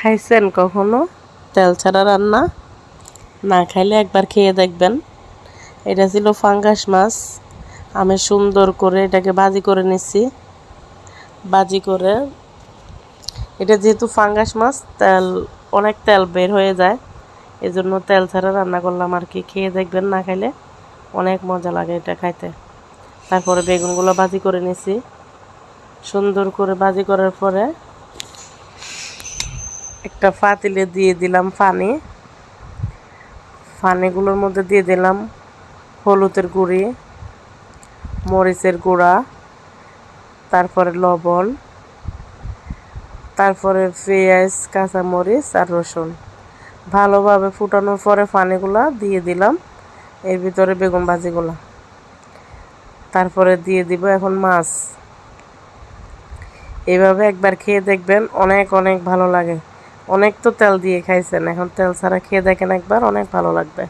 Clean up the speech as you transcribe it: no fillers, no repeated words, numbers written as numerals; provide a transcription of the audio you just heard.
খাইছেন কখনো তেল ছাড়া রান্না? না খাইলে একবার খেয়ে দেখবেন। এটা ছিল ফাঙ্গাস মাছ। আমি সুন্দর করে এটাকে ভাজি করে নিচ্ছি। ভাজি করে এটা যেহেতু ফাঙ্গাস মাছ, অনেক তেল বের হয়ে যায়, এজন্য তেল ছাড়া রান্না করলাম আর কি। খেয়ে দেখবেন, না খাইলে অনেক মজা লাগে এটা খাইতে। তারপরে বেগুনগুলো ভাজি করে নিছি। সুন্দর করে ভাজি করার পরে একটা পাতিলে দিয়ে দিলাম পানি। পানিগুলোর মধ্যে দিয়ে দিলাম হলুদের গুঁড়ি, মরিচের গুঁড়া, তারপরে লবণ, তারপরে পেঁয়াজ, কাঁচামরিচ আর রসুন। ভালোভাবে ফুটানোর পরে পানিগুলা দিয়ে দিলাম এর ভিতরে বেগুন ভাজিগুলা। তারপরে দিয়ে দিব এখন মাছ। এইভাবে একবার খেয়ে দেখবেন, অনেক অনেক ভালো লাগে। অনেক তো তেল দিয়ে খাইছেন, এখন তেল ছাড়া খেয়ে দেখেন একবার, অনেক ভালো লাগবে।